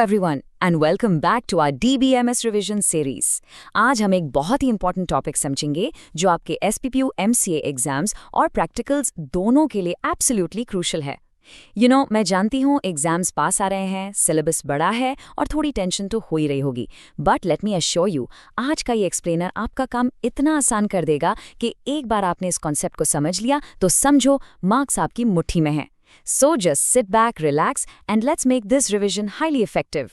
Everyone and welcome back to our DBMS revision series. आज हम एक बहुत ही इंपॉर्टेंट टॉपिक समझेंगे जो आपके SPPU MCA एग्जाम्स और प्रैक्टिकल्स दोनों के लिए एब्सोल्युटली क्रूशल है। मैं जानती हूँ एग्जाम्स पास आ रहे हैं, सिलेबस बड़ा है और थोड़ी टेंशन तो हो ही रही होगी, but let me assure you, आज का ये एक्सप्लेनर आपका काम इतना आसान कर देगा कि एक बार आपने इस कॉन्सेप्ट को समझ लिया तो समझो मार्क्स आपकी मुट्ठी में हैं। So just sit back, relax, and let's make this revision highly effective.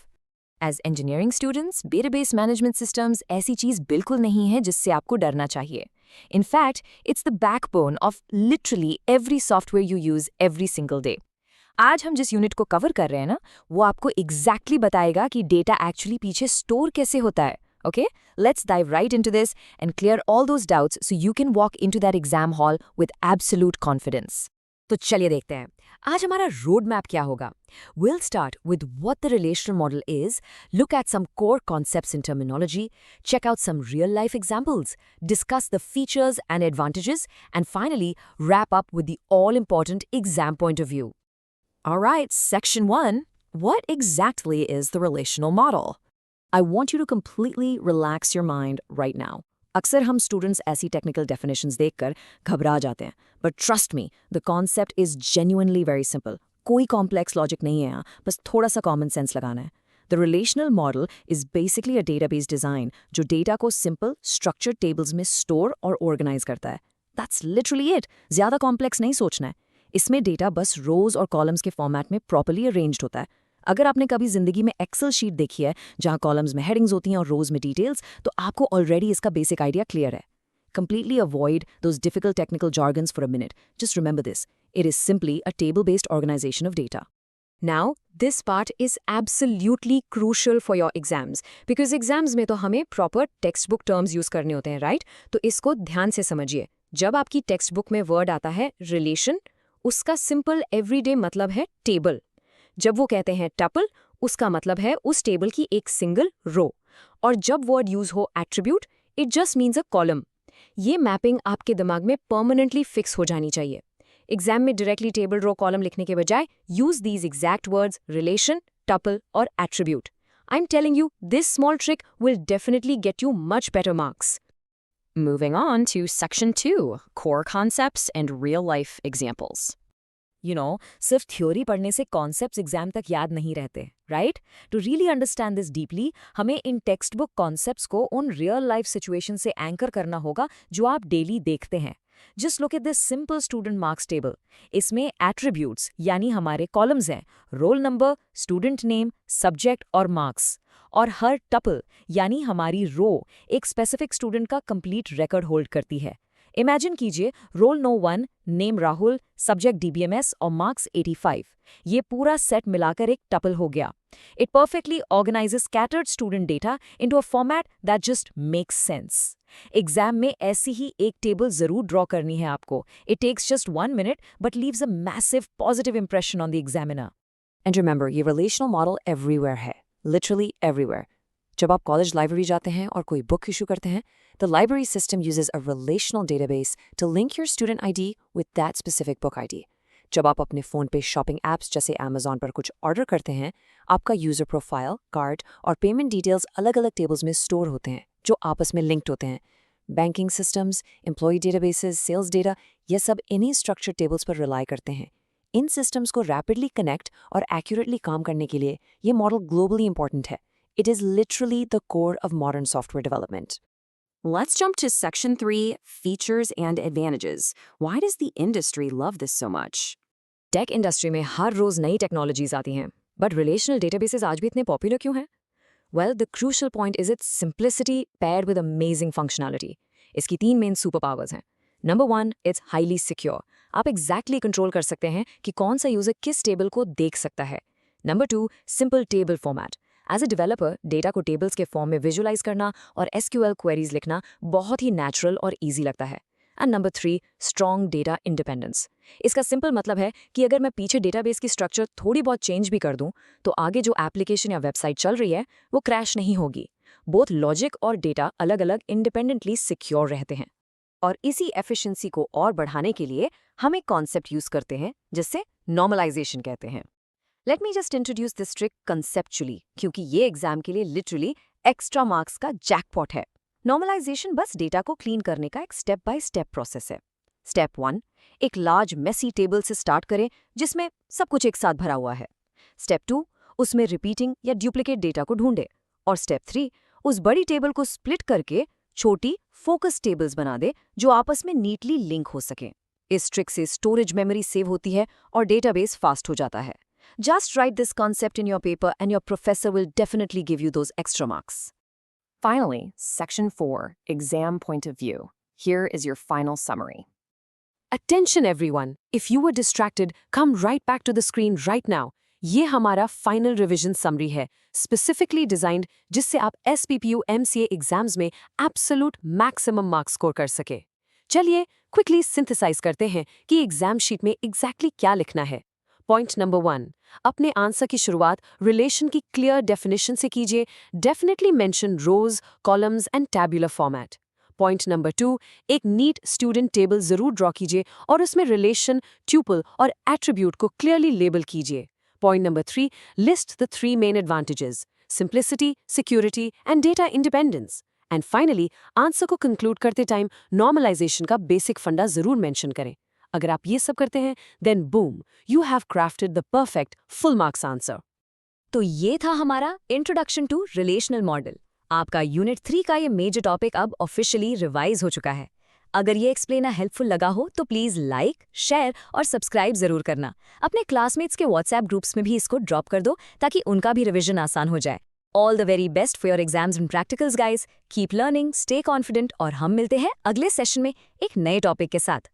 As engineering students, database management systems ऐसी चीज बिल्कुल नहीं है जिससे आपको डरना चाहिए. In fact, it's the backbone of literally every software you use every single day. आज हम जिस यूनिट को कवर कर रहे हैं ना, वो आपको exactly बताएगा कि डेटा एक्चुअली पीछे स्टोर कैसे होता है. Okay? Let's dive right into this and clear all those doubts so you can walk into that exam hall with absolute confidence. तो चलिए देखते हैं आज हमारा रोड मैप क्या होगा. We'll start with what the relational model is, look at some core concepts in terminology, check out some real-life examples, discuss the features and advantages, and finally wrap up with the all-important exam point of view. Alright, section 1. What exactly is the relational model? I want you to completely relax your mind right now. अक्सर हम students ऐसी technical definitions देखकर घबरा जाते हैं, but trust me, the concept is genuinely very simple. कोई complex logic नहीं है यहाँ, बस थोड़ा सा कॉमन सेंस लगाना है. The relational model is basically a database design जो डेटा को सिंपल स्ट्रक्चर्ड टेबल्स में स्टोर और ऑर्गेनाइज करता है. That's literally it. ज्यादा कॉम्प्लेक्स नहीं सोचना है. इसमें डेटा बस रोज और कॉलम्स के फॉर्मेट में प्रॉपर्ली अरेंज्ड होता है. अगर आपने कभी जिंदगी में एक्सेल शीट देखी है जहां कॉलम्स में हेडिंग्स होती हैं और रोज में डिटेल्स, तो आपको ऑलरेडी इसका बेसिक आइडिया क्लियर है. Completely avoid those difficult technical jargons for a minute. Just remember this. It is simply a table-based organization of data. Now, this part is absolutely crucial for your exams because exams में तो हमें proper textbook terms use करने होते हैं, right? तो इसको ध्यान से समझिए. जब आपकी textbook में word आता है relation, उसका simple everyday मतलब है table. जब वो कहते हैं tuple, उसका मतलब है उस टेबल की एक सिंगल रो. और जब वर्ड यूज हो attribute, it just means a column. ये मैपिंग आपके दिमाग में परमानेंटली फिक्स हो जानी चाहिए. एग्जाम में डायरेक्टली टेबल रो कॉलम लिखने के बजाय use these exact words relation, tuple और attribute. I am telling you, this small trick will definitely get you much better marks. Moving on to section 2, core concepts and real life examples. सिर्फ theory पढ़ने से concepts exam तक याद नहीं रहते, right? To really understand this deeply, हमें इन text book concepts को उन रियल लाइफ सिचुएशन से एंकर करना होगा जो आप डेली देखते हैं. Just look at this simple student marks table. इसमें एट्रीब्यूट्स यानी हमारे कॉलम्स हैं, roll number, student name, subject और मार्क्स. और हर टपल यानी हमारी रो एक स्पेसिफिक स्टूडेंट का कंप्लीट रिकॉर्ड होल्ड करती है. इमेजिन कीजिए, roll no 1, name Rahul, subject DBMS और मार्क्स 85. ये पूरा सेट मिलाकर एक टपल हो गया. It perfectly organises scattered student data into a format that just makes sense. Exam में ऐसी ही एक टेबल जरूर ड्रॉ करनी है आपको. It takes just 1 minute but leaves a massive positive impression on the examiner. And remember, ये relational model everywhere है, literally everywhere. जब आप कॉलेज लाइब्रेरी जाते हैं और कोई बुक इशू करते हैं, the library system uses a relational database to link your student ID with that specific book ID. जब आप अपने फ़ोन पे शॉपिंग ऐप्स जैसे Amazon पर कुछ ऑर्डर करते हैं, आपका यूज़र प्रोफाइल, कार्ड और पेमेंट डिटेल्स अलग-अलग टेबल्स में स्टोर होते हैं जो आपस में लिंक्ड होते हैं. Banking systems, employee databases, sales data, ये सब इन्हीं स्ट्रक्चर्ड टेबल्स पर रिलाई करते हैं. इन सिस्टम्स को रैपिडली कनेक्ट और एक्यूरेटली काम करने के लिए ये मॉडल ग्लोबली इंपॉर्टेंट है. It is literally the core of modern software development. Let's jump to section 3, features and advantages. Why does the industry love this so much? Tech industry में हर रोज नई technologies आती हैं, बट रिलेशनल डेटाबेसेस आज भी इतने popular क्यों हैं? Well, the crucial point is it's simplicity paired with amazing functionality. इसकी 3 मेन सुपर पावर्स हैं. Number 1, it's highly secure. आप एग्जैक्टली कंट्रोल कर सकते हैं कि कौन सा यूजर किस टेबल को देख सकता है. Number 2, simple table format. As a developer, data को टेबल्स के फॉर्म में विजुअलाइज करना और SQL क्वेरीज लिखना बहुत ही नेचुरल और ईजी लगता है. And number 3, strong data independence. इसका सिंपल मतलब है कि अगर मैं पीछे डेटाबेस की स्ट्रक्चर थोड़ी बहुत चेंज भी कर दूं, तो आगे जो एप्लीकेशन या वेबसाइट चल रही है वो क्रैश नहीं होगी. बोथ लॉजिक और डेटा अलग अलग इंडिपेंडेंटली सिक्योर रहते हैं. और इसी एफिशिएंसी को और बढ़ाने के लिए हम एक कॉन्सेप्ट यूज करते हैं जिससे नॉर्मलाइजेशन कहते हैं. Let me just introduce this trick conceptually, क्योंकि ये एग्जाम के लिए लिटरली एक्स्ट्रा मार्क्स का जैकपॉट है। नॉर्मलाइजेशन बस डेटा को क्लीन करने का एक स्टेप बाय स्टेप प्रोसेस है। स्टेप 1, एक लार्ज मेसी टेबल से स्टार्ट करें जिसमें सब कुछ एक साथ भरा हुआ है। स्टेप 2, उसमें रिपीटिंग या डुप्लीकेट डेटा को ढूंढे। और स्टेप 3, उस बड़ी टेबल को स्प्लिट करके छोटी फोकस टेबल्स बना दे जो आपस में नीटली लिंक हो सके। इस ट्रिक से स्टोरेज मेमोरी सेव होती है और डेटाबेस फास्ट हो जाता है। Just write this concept in your paper and your professor will definitely give you those extra marks. Finally, Section 4, Exam Point of View. Here is your final summary. Attention everyone! If you were distracted, come right back to the screen right now. ये हमारा final revision summary है, specifically designed जिससे आप SPPU MCA exams में absolute maximum marks score कर सके। चलिए quickly synthesise करते हैं कि एग्जाम शीट में एग्जैक्टली क्या लिखना है। पॉइंट नंबर 1, अपने आंसर की शुरुआत रिलेशन की क्लियर डेफिनेशन से कीजिए। Definitely mention rows, columns and tabular format. Point number 2, एक नीट स्टूडेंट टेबल जरूर ड्रॉ कीजिए और उसमें रिलेशन, ट्यूपल और एट्रीब्यूट को क्लियरली लेबल कीजिए। Point number 3, list the 3 main advantages: simplicity, security and data independence. And finally, answer को conclude करते टाइम नॉर्मलाइजेशन का बेसिक फंडा जरूर मेंशन करें। अगर आप ये सब करते हैं, then boom, you have crafted the perfect full marks answer. तो ये था हमारा इंट्रोडक्शन टू रिलेशनल मॉडल। आपका यूनिट 3 का ये मेजर टॉपिक अब ऑफिशियली रिवाइज हो चुका है। अगर ये एक्सप्लेनर हेल्पफुल लगा हो तो प्लीज़ लाइक, शेयर और सब्सक्राइब जरूर करना। अपने क्लासमेट्स के व्हाट्सएप ग्रुप्स में भी इसको ड्रॉप कर दो ताकि उनका भी रिवीजन आसान हो जाए। All the very best for your exams and practicals guys. Keep learning, stay confident और हम मिलते हैं अगले सेशन में एक नए टॉपिक के साथ।